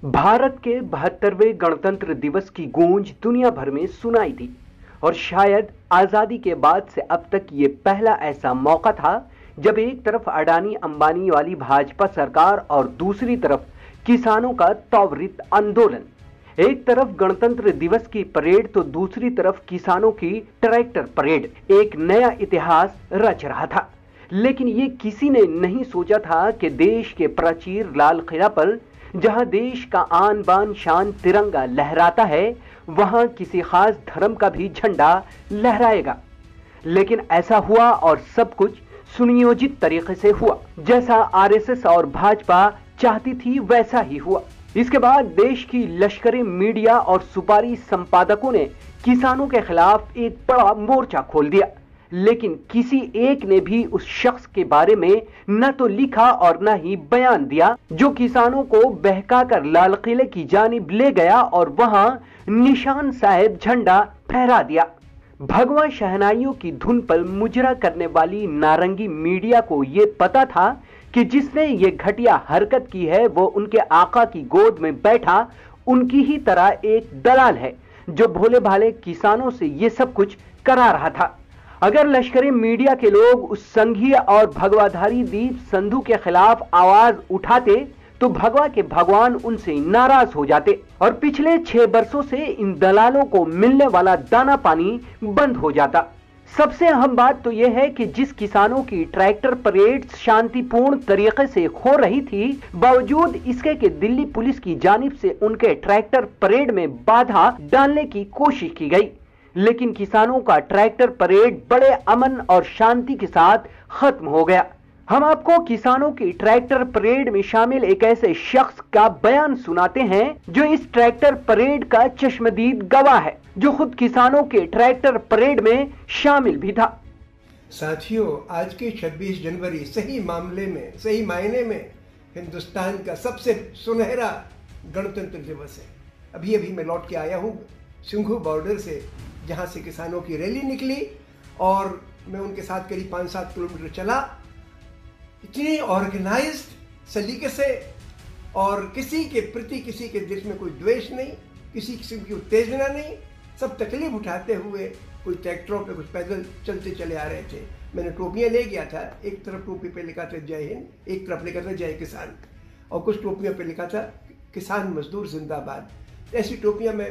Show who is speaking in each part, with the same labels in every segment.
Speaker 1: भारत के 72वें गणतंत्र दिवस की गूंज दुनिया भर में सुनाई दी और शायद आजादी के बाद से अब तक ये पहला ऐसा मौका था जब एक तरफ अडानी अंबानी वाली भाजपा सरकार और दूसरी तरफ किसानों का त्वरित आंदोलन। एक तरफ गणतंत्र दिवस की परेड तो दूसरी तरफ किसानों की ट्रैक्टर परेड एक नया इतिहास रच रहा था। लेकिन ये किसी ने नहीं सोचा था कि देश के प्राचीर लाल किला पर जहां देश का आन बान शान तिरंगा लहराता है, वहां किसी खास धर्म का भी झंडा लहराएगा। लेकिन ऐसा हुआ और सब कुछ सुनियोजित तरीके से हुआ। जैसा आरएसएस और भाजपा चाहती थी वैसा ही हुआ। इसके बाद देश की लश्करी मीडिया और सुपारी संपादकों ने किसानों के खिलाफ एक बड़ा मोर्चा खोल दिया। लेकिन किसी एक ने भी उस शख्स के बारे में न तो लिखा और न ही बयान दिया जो किसानों को बहकाकर लाल किले की जानिब ले गया और वहां निशान साहेब झंडा फहरा दिया। भगवा शहनाइयों की धुन पर मुजरा करने वाली नारंगी मीडिया को यह पता था कि जिसने ये घटिया हरकत की है वो उनके आका की गोद में बैठा उनकी ही तरह एक दलाल है जो भोले भाले किसानों से ये सब कुछ करा रहा था। अगर लश्करी मीडिया के लोग उस संघीय और भगवाधारी दीप संधू के खिलाफ आवाज उठाते तो भगवा के भगवान उनसे नाराज हो जाते और पिछले 6 वर्षों से इन दलालों को मिलने वाला दाना पानी बंद हो जाता। सबसे अहम बात तो यह है कि जिस किसानों की ट्रैक्टर परेड शांतिपूर्ण तरीके से हो रही थी, बावजूद इसके कि दिल्ली पुलिस की जानिब से उनके ट्रैक्टर परेड में बाधा डालने की कोशिश की गई। लेकिन किसानों का ट्रैक्टर परेड बड़े अमन और शांति के साथ खत्म हो गया। हम आपको किसानों की ट्रैक्टर परेड में शामिल एक ऐसे शख्स का बयान सुनाते हैं जो इस ट्रैक्टर परेड का चश्मदीद गवाह है, जो खुद किसानों के ट्रैक्टर परेड में शामिल भी था।
Speaker 2: साथियों, आज की 26 जनवरी सही मामले में, सही मायने में हिंदुस्तान का सबसे सुनहरा गणतंत्र दिवस है। अभी मैं लौट के आया हूँ सिंघू बॉर्डर से, जहाँ से किसानों की रैली निकली और मैं उनके साथ करीब 5-7 किलोमीटर चला। इतनी ऑर्गेनाइज्ड सलीके से और किसी के प्रति किसी के दिल में कोई द्वेष नहीं, किसी किस्म की उत्तेजना नहीं, सब तकलीफ उठाते हुए कोई ट्रैक्टरों पे कुछ पैदल चलते चले आ रहे थे। मैंने टोपियाँ ले गया था, एक तरफ टोपी पे लिखा था जय हिंद, एक तरफ लिखा था जय किसान और कुछ टोपियों पे लिखा था किसान मजदूर जिंदाबाद। ऐसी टोपियाँ मैं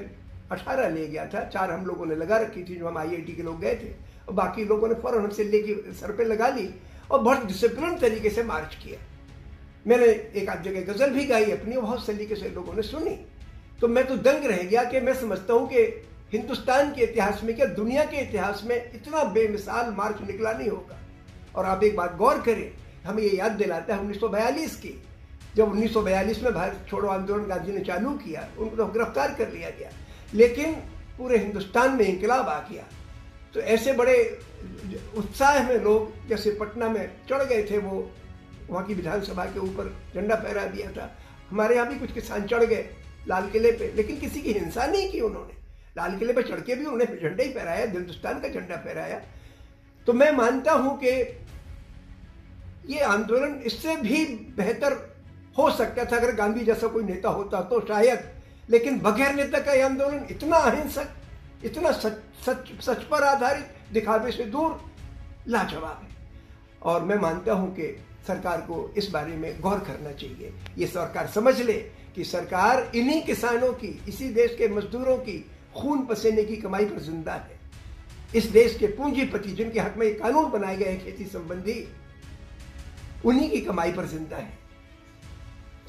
Speaker 2: 18 ले गया था। 4 हम लोगों ने लगा रखी थी जो हम IIT के लोग गए थे और बाकी लोगों ने फौरन हमसे लेके सर पे लगा ली और बहुत डिसिप्लिन तरीके से मार्च किया। मैंने एक आध जगह गजल भी गाई अपनी, बहुत सलीके से लोगों ने सुनी। तो मैं तो दंग रह गया कि मैं समझता हूँ कि हिंदुस्तान के इतिहास में, क्या दुनिया के इतिहास में इतना बेमिसाल मार्च निकला नहीं होगा। और आप एक बात गौर करें, हमें ये याद दिलाता है 1942 की, जब 1942 में भारत छोड़ो आंदोलन गांधी ने चालू किया, उनको तो गिरफ्तार कर लिया गया, लेकिन पूरे हिंदुस्तान में इंकलाब आ गया। तो ऐसे बड़े उत्साह में लोग जैसे पटना में चढ़ गए थे, वो वहाँ की विधानसभा के ऊपर झंडा फहरा दिया था। हमारे यहाँ भी कुछ किसान चढ़ गए लाल किले पे, लेकिन किसी की हिंसा नहीं की उन्होंने। लाल किले पे चढ़ के भी उन्होंने झंडा ही फहराया, हिंदुस्तान का झंडा फहराया। तो मैं मानता हूँ कि ये आंदोलन इससे भी बेहतर हो सकता था अगर गांधी जैसा कोई नेता होता तो शायद, लेकिन बगैर नेता का यह आंदोलन इतना अहिंसक, इतना सच पर आधारित, दिखावे से दूर, लाजवाब है। और मैं मानता हूं कि सरकार को इस बारे में गौर करना चाहिए। ये सरकार समझ ले कि सरकार इन्हीं किसानों की, इसी देश के मजदूरों की खून पसीने की कमाई पर जिंदा है। इस देश के पूंजीपति जिनके हक में कानून बनाए गए खेती संबंधी, उन्हीं की कमाई पर जिंदा है।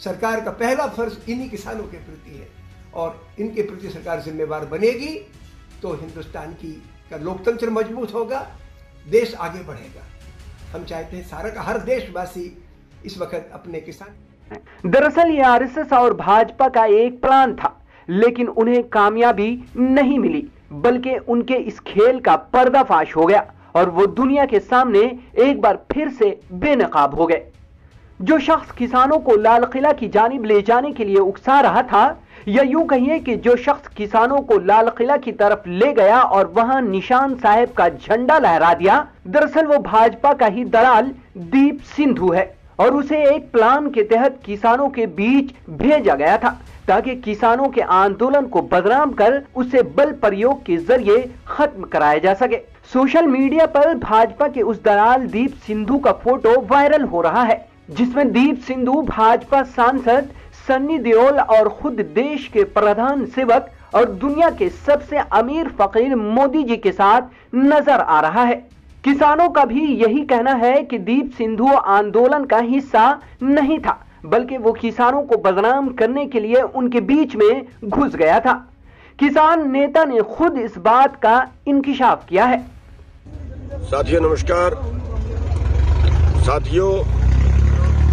Speaker 2: सरकार का पहला फर्ज इन्हीं किसानों के प्रति है और इनके प्रति सरकार जिम्मेवार बनेगी तो हिंदुस्तान का लोकतंत्र मजबूत होगा, देश आगे बढ़ेगा। हम चाहते हैं सारा का हर देशवासी इस वक्त अपने किसान।
Speaker 1: दरअसल ये आरएसएस और भाजपा का एक प्लान था, लेकिन उन्हें कामयाबी नहीं मिली, बल्कि उनके इस खेल का पर्दाफाश हो गया और वो दुनिया के सामने एक बार फिर से बेनकाब हो गए। जो शख्स किसानों को लाल किला की जानिब ले जाने के लिए उकसा रहा था, या यूं कहिए कि जो शख्स किसानों को लाल किला की तरफ ले गया और वहां निशान साहेब का झंडा लहरा दिया, दरअसल वो भाजपा का ही दलाल दीप सिंधु है और उसे एक प्लान के तहत किसानों के बीच भेजा गया था ताकि किसानों के आंदोलन को बदनाम कर उसे बल प्रयोग के जरिए खत्म कराया जा सके। सोशल मीडिया पर भाजपा के उस दलाल दीप सिंधु का फोटो वायरल हो रहा है, जिसमें दीप सिंधु भाजपा सांसद सन्नी देओल और खुद देश के प्रधान सेवक और दुनिया के सबसे अमीर फकीर मोदी जी के साथ नजर आ रहा है। किसानों का भी यही कहना है कि दीप सिंधु आंदोलन का हिस्सा नहीं था, बल्कि वो किसानों को बदनाम करने के लिए उनके बीच में घुस गया था। किसान नेता ने खुद इस बात का इंकिशाफ किया है।
Speaker 3: साथियों नमस्कार। साथियों,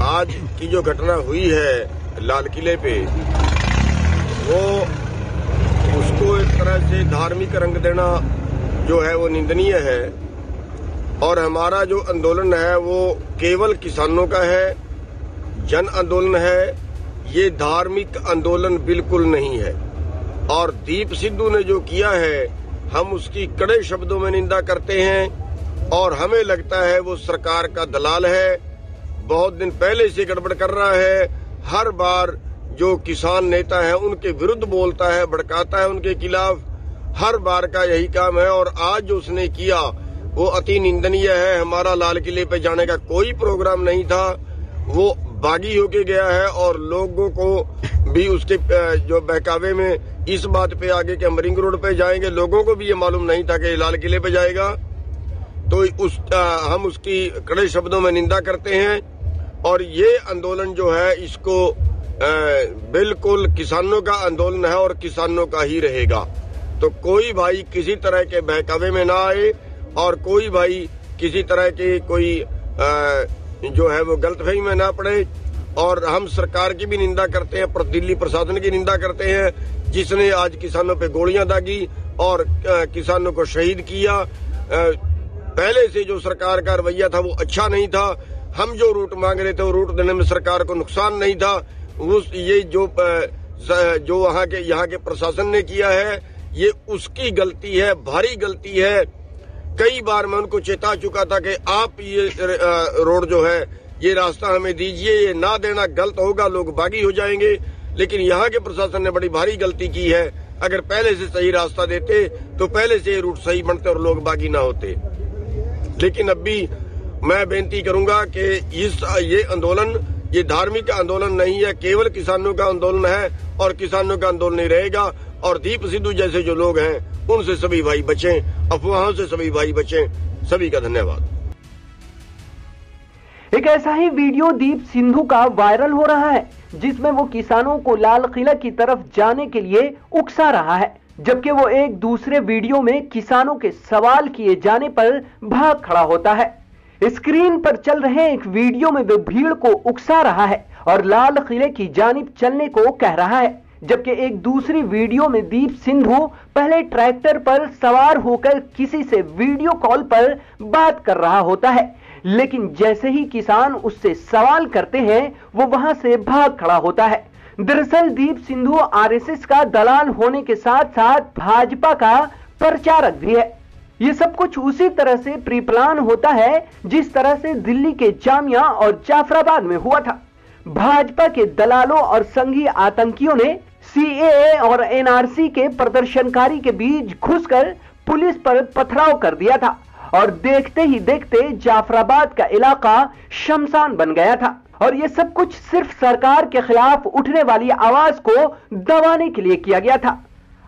Speaker 3: आज की जो घटना हुई है लाल किले पे, वो उसको एक तरह से धार्मिक रंग देना जो है वो निंदनीय है। और हमारा जो आंदोलन है वो केवल किसानों का है, जन आंदोलन है, ये धार्मिक आंदोलन बिल्कुल नहीं है। और दीप सिंधु ने जो किया है हम उसकी कड़े शब्दों में निंदा करते हैं और हमें लगता है वो सरकार का दलाल है। बहुत दिन पहले से गड़बड़ कर रहा है, हर बार जो किसान नेता है उनके विरुद्ध बोलता है, भड़काता है उनके खिलाफ, हर बार का यही काम है। और आज जो उसने किया वो अति निंदनीय है। हमारा लाल किले पे जाने का कोई प्रोग्राम नहीं था, वो बागी होके गया है और लोगों को भी उसके जो बहकावे में इस बात पे आगे कि हम रिंग रोड पे जाएंगे, लोगों को भी ये मालूम नहीं था कि लाल किले पे जाएगा। तो हम उसकी कड़े शब्दों में निंदा करते हैं और ये आंदोलन जो है इसको बिल्कुल किसानों का आंदोलन है और किसानों का ही रहेगा। तो कोई भाई किसी तरह के बहकावे में ना आए और कोई भाई किसी तरह की कोई जो है वो गलतफहमी में ना पड़े। और हम सरकार की भी निंदा करते हैं, दिल्ली प्रशासन की निंदा करते हैं जिसने आज किसानों पे गोलियां दागी और किसानों को शहीद किया। पहले से जो सरकार का रवैया था वो अच्छा नहीं था। हम जो रूट मांग रहे थे वो रूट देने में सरकार को नुकसान नहीं था। ये जो यहाँ के प्रशासन ने किया है ये उसकी गलती है, भारी गलती है। कई बार मैं उनको चेता चुका था कि आप ये रोड जो है ये रास्ता हमें दीजिए, ये ना देना गलत होगा, लोग बागी हो जाएंगे। लेकिन यहाँ के प्रशासन ने बड़ी भारी गलती की है। अगर पहले से सही रास्ता देते तो पहले से ये रूट सही बनते और लोग बागी ना होते। लेकिन अब भी मैं बेनती करूंगा कि ये आंदोलन ये धार्मिक आंदोलन नहीं है, केवल किसानों का आंदोलन है और किसानों का आंदोलन नहीं रहेगा। और दीप सिंधु जैसे जो लोग हैं उनसे सभी भाई बचें, अफवाहों से सभी भाई बचें। सभी का धन्यवाद।
Speaker 1: एक ऐसा ही वीडियो दीप सिंधु का वायरल हो रहा है जिसमें वो किसानों को लाल किला की तरफ जाने के लिए उकसा रहा है, जबकि वो एक दूसरे वीडियो में किसानों के सवाल किए जाने पर भाग खड़ा होता है। स्क्रीन पर चल रहे एक वीडियो में वो भीड़ को उकसा रहा है और लाल किले की जानिब चलने को कह रहा है, जबकि एक दूसरी वीडियो में दीप सिंधु पहले ट्रैक्टर पर सवार होकर किसी से वीडियो कॉल पर बात कर रहा होता है। लेकिन जैसे ही किसान उससे सवाल करते हैं वो वहां से भाग खड़ा होता है। दरअसल दीप सिंधु आरएसएस का दलाल होने के साथ साथ भाजपा का प्रचारक भी है। ये सब कुछ उसी तरह से प्री प्लान होता है जिस तरह से दिल्ली के जामिया और जाफराबाद में हुआ था। भाजपा के दलालों और संघीय आतंकियों ने सीएए और एनआरसी के प्रदर्शनकारी के बीच घुसकर पुलिस पर पथराव कर दिया था और देखते ही देखते जाफराबाद का इलाका शमशान बन गया था। और ये सब कुछ सिर्फ सरकार के खिलाफ उठने वाली आवाज को दबाने के लिए किया गया था।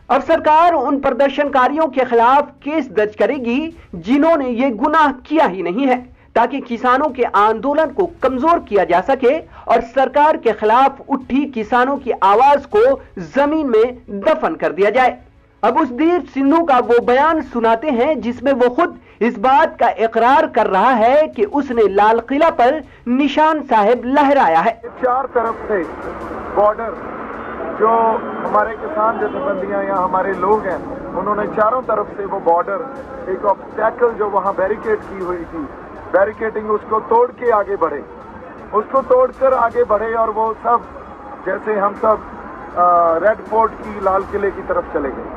Speaker 1: अब सरकार उन प्रदर्शनकारियों के खिलाफ केस दर्ज करेगी जिन्होंने ये गुनाह किया ही नहीं है, ताकि किसानों के आंदोलन को कमजोर किया जा सके और सरकार के खिलाफ उठी किसानों की आवाज को जमीन में दफन कर दिया जाए। अब उस दीप सिंधु का वो बयान सुनाते हैं जिसमें वो खुद इस बात का इकरार कर रहा है कि उसने लाल किला पर निशान साहिब लहराया है।
Speaker 4: चार तरफ से बॉर्डर जो हमारे किसान जथेबंदियां या हमारे लोग हैं उन्होंने चारों तरफ से वो बॉर्डर एक ऑब्स्टैकल जो वहां बैरिकेड की हुई थी, बैरिकेडिंग उसको तोड़ के आगे बढ़े, उसको तोड़कर आगे बढ़े और वो सब जैसे हम सब रेड फोर्ट की लाल किले की तरफ चले गए।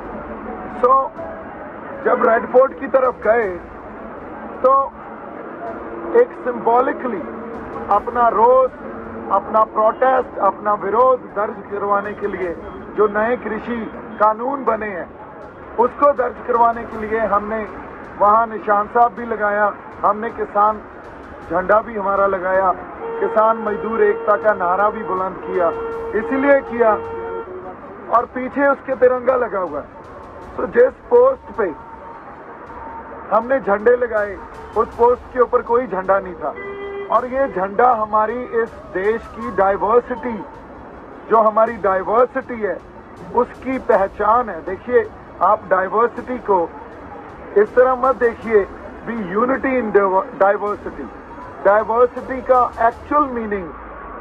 Speaker 4: जब रेड फोर्ट की तरफ गए तो एक सिंबॉलिकली अपना रोष अपना प्रोटेस्ट, अपना विरोध दर्ज करवाने के लिए जो नए कृषि कानून बने हैं उसको दर्ज करवाने के लिए हमने वहाँ निशान साहब भी लगाया, हमने किसान झंडा भी हमारा लगाया, किसान मजदूर एकता का नारा भी बुलंद किया, इसलिए किया और पीछे उसके तिरंगा लगा हुआ है। तो जिस पोस्ट पे हमने झंडे लगाए उस पोस्ट के ऊपर कोई झंडा नहीं था और ये झंडा हमारी इस देश की डाइवर्सिटी, जो हमारी डाइवर्सिटी है उसकी पहचान है। देखिए, आप डाइवर्सिटी को इस तरह मत देखिए be unity in diversity. Diversity का एक्चुअल मीनिंग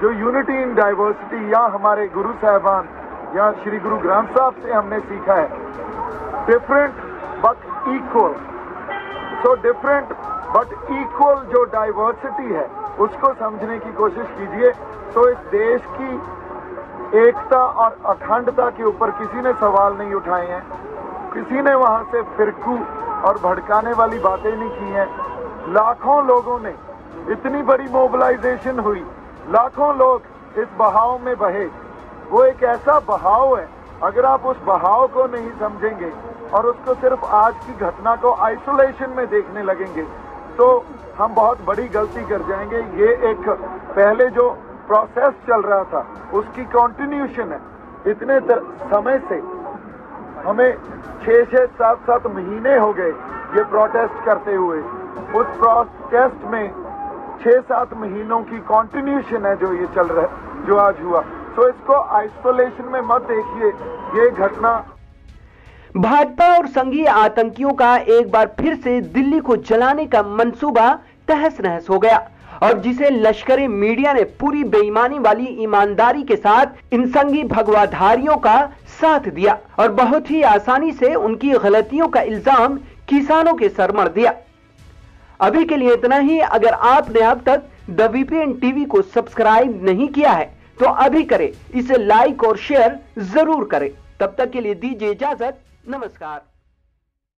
Speaker 4: जो यूनिटी इन डाइवर्सिटी या हमारे गुरु साहिबान या श्री गुरु ग्रंथ साहब से हमने सीखा है, different but equal. So different but equal जो डाइवर्सिटी है उसको समझने की कोशिश कीजिए। तो इस देश की एकता और अखंडता के ऊपर किसी ने सवाल नहीं उठाए हैं, किसी ने वहां से फिरकू और भड़काने वाली बातें नहीं की हैं। लाखों लोगों ने, इतनी बड़ी मोबिलाइजेशन हुई, लाखों लोग इस बहाव में बहे। वो एक ऐसा बहाव है, अगर आप उस बहाव को नहीं समझेंगे और उसको सिर्फ आज की घटना को आइसोलेशन में देखने लगेंगे तो हम बहुत बड़ी गलती कर जाएंगे। ये एक पहले जो प्रोसेस चल रहा था उसकी कंटिन्यूशन है। इतने समय से हमें 6-6, 7-7 महीने हो गए ये प्रोटेस्ट करते हुए। उस प्रोटेस्ट में 6-7 महीनों की कंटिन्यूशन है जो ये चल रहा है, जो आज हुआ। तो इसको आइसोलेशन में मत देखिए। ये घटना
Speaker 1: भाजपा और संघीय आतंकियों का एक बार फिर से दिल्ली को जलाने का मंसूबा तहस नहस हो गया और जिसे लश्करे मीडिया ने पूरी बेईमानी वाली ईमानदारी के साथ इन संघी भगवाधारियों का साथ दिया और बहुत ही आसानी से उनकी गलतियों का इल्जाम किसानों के सर मढ़ दिया। अभी के लिए इतना ही। अगर आपने अब तक द वीपीएन टीवी को सब्सक्राइब नहीं किया है तो अभी करें, इसे लाइक और शेयर जरूर करें। तब तक के लिए दीजिए इजाजत। नमस्कार।